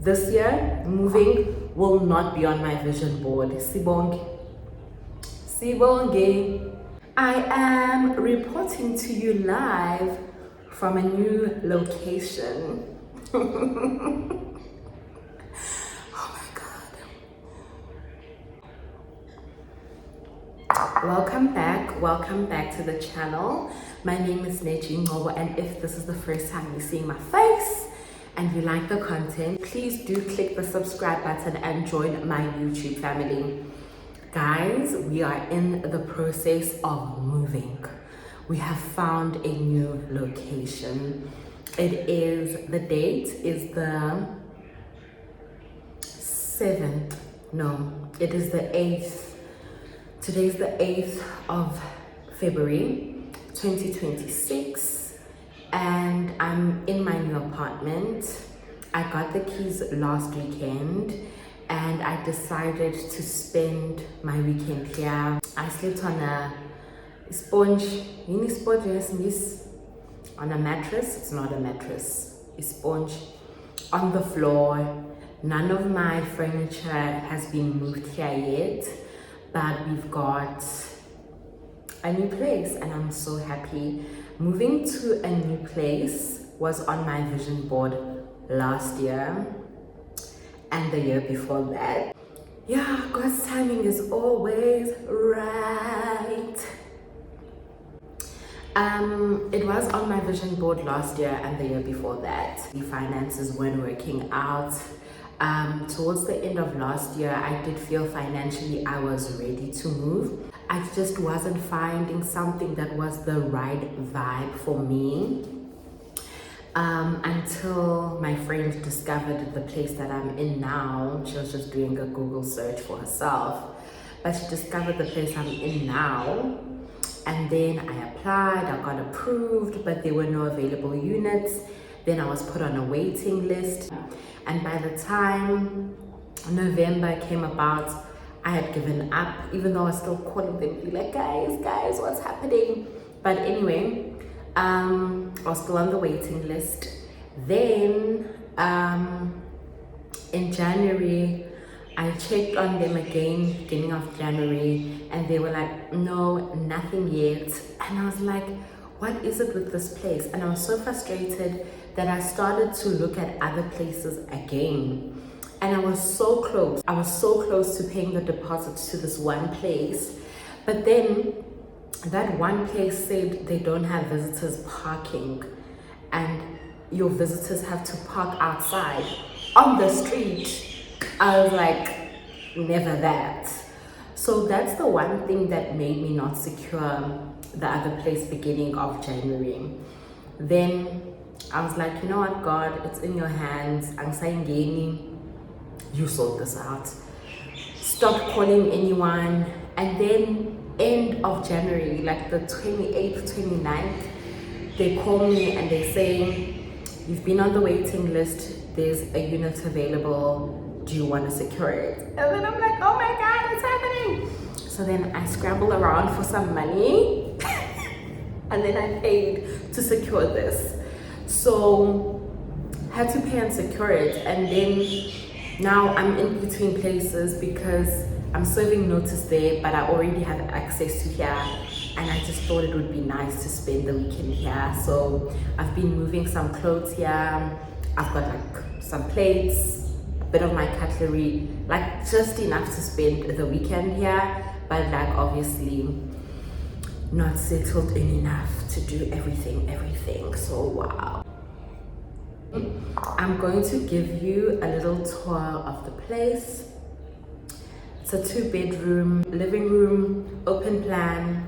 this year, moving will not be on my vision board. Sibonge. Sibonge. I am reporting to you live from a new location. Oh my God. Welcome back to the channel. My name is Neji Ngobo, and if this is the first time you're seeing my face and you like the content, please do click the subscribe button and join my YouTube family. Guys, we are in the process of moving. We have found a new location. The date is the 7th. No, it is the 8th. Today's the 8th of February 2026, and I'm in my new apartment. I got the keys last weekend and I decided to spend my weekend here. I slept on a sponge, on a mattress. It's not a mattress, a sponge on the floor. None of my furniture has been moved here yet, but we've got a new place and I'm so happy. Moving to a new place was on my vision board last year and the year before that. Yeah, God's timing is always right. It was on my vision board last year and the year before that. The finances weren't working out. Towards the end of last year, I did feel financially I was ready to move. I just wasn't finding something that was the right vibe for me. Until my friend discovered the place that I'm in now. She was just doing a Google search for herself, but she discovered the place I'm in now. And then I applied, I got approved, but there were no available units. Then I was put on a waiting list. And by the time November came about, I had given up, even though I was still calling them, be like, guys, what's happening? But anyway, I was still on the waiting list. Then in January, I checked on them again, beginning of January, and they were like, no, nothing yet. And I was like, what is it with this place? And I was so frustrated that I started to look at other places again. And I was so close to paying the deposit to this one place. But then that one place said they don't have visitors parking, and your visitors have to park outside on the street. I was like, never that. So that's the one thing that made me not secure the other place beginning of January. Then I was like, you know what, God, it's in your hands. I'm saying, you sort this out. Stop calling anyone. And then end of January, like the 28th, 29th, they call me and they say, you've been on the waiting list. There's a unit available. Do you want to secure it? And then I'm like, oh my God, what's happening? So then I scrambled around for some money and then I paid to secure this. So had to pay and secure it. And then now I'm in between places because I'm serving notice there, but I already have access to here. And I just thought it would be nice to spend the weekend here. So I've been moving some clothes here. I've got like some plates, bit of my cutlery, like just enough to spend the weekend here, but like obviously not settled in enough to do everything. So wow. I'm going to give you a little tour of the place. It's a 2-bedroom, living room, open plan.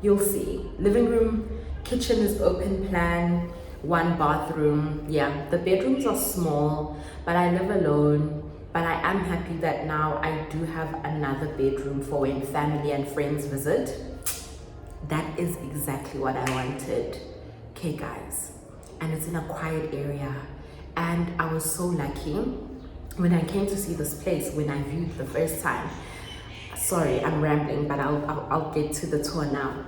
You'll see. Living room, kitchen is open plan, 1 bathroom. Yeah, the bedrooms are small, but I live alone. But I am happy that now I do have another bedroom for when family and friends visit. That is exactly what I wanted. Okay guys, and it's in a quiet area. And I was so lucky when I came to see this place, when I viewed the first time. Sorry, I'm rambling, but I'll get to the tour now.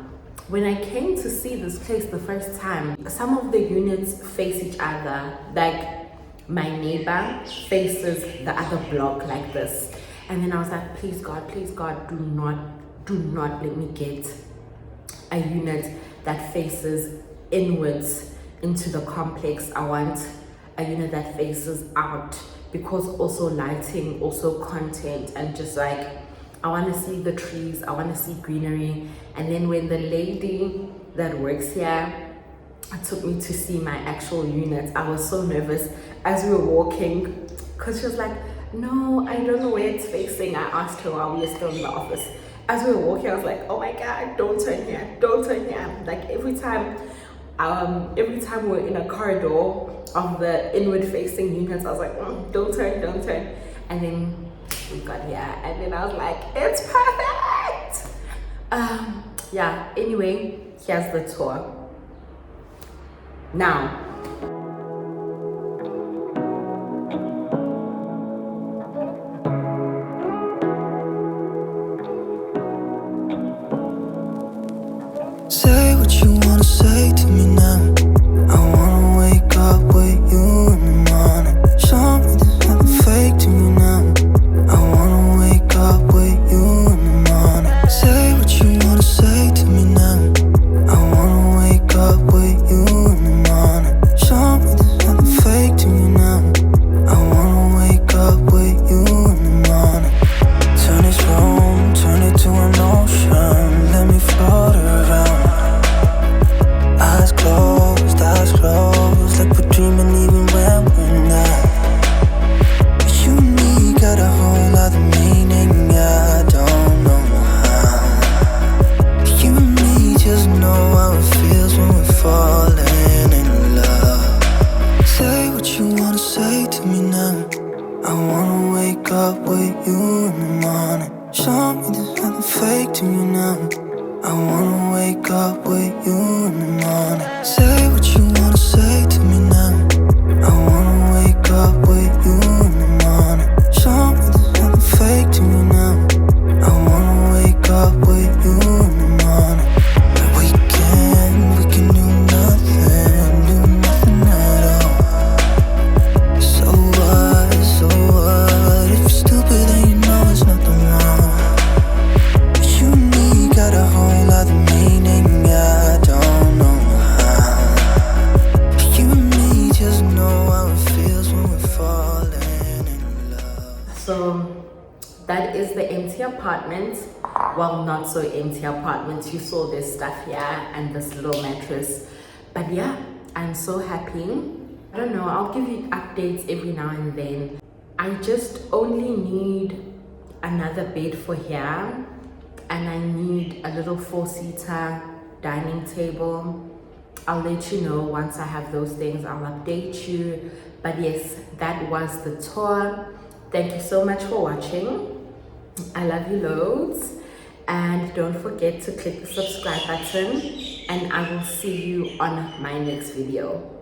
When I came to see this place the first time, some of the units face each other. Like my neighbor faces the other block like this. And then I was like, please God, do not let me get a unit that faces inwards into the complex. I want a unit that faces out, because also lighting, also content, and just like I want to see the trees, I want to see greenery. And then when the lady that works here took me to see my actual unit, I was so nervous as we were walking, because she was like, no, I don't know where it's facing. I asked her while we were still in the office. As we were walking, I was like, oh my God, don't turn here, don't turn here. Like every time we're in a corridor of the inward facing units, I was like, don't turn. And then we got here, and then I was like, it's perfect. Yeah, anyway, here's the tour. Now, say what you wanna say to me now. I wanna wake up with you in the morning. Show me there's nothing fake to me now. I wanna wake up with you in the morning. Say what you wanna say to me now. I wanna wake up with you in the morning. Show me there's nothing fake to me now. I wanna wake up with you in the morning. Turn this room, turn it to an ocean. Let me float around. Eyes closed, like we're dreaming even when we're not. But you and me got a whole other meaning, I don't know how. But you and me just know how it feels when we're falling in love. Say what you wanna say to me now. I wanna wake up with you in the morning. Show me there's nothing fake to me now. I wanna wake up with you in the morning. Say what you wanna say to me now. I wanna wake up with you in the morning. Show me there's nothing fake to me now. I wanna wake up with you in the morning. But we can do nothing at all. So what? If you're stupid then you know it's nothing wrong. But you and me got a whole other meaning, I don't know how. But you and me just know how it feels when we're falling in love. so that is the empty apartment. Well, not so empty apartment. You saw this stuff here and this little mattress. But yeah, I'm so happy. I don't know, I'll give you updates every now and then. I just only need another bed for here, and I need a little 4-seater dining table. I'll let you know once I have those things. I'll update you. But yes, that was the tour. Thank you so much for watching. I love you loads, and don't forget to click the subscribe button, and I will see you on my next video.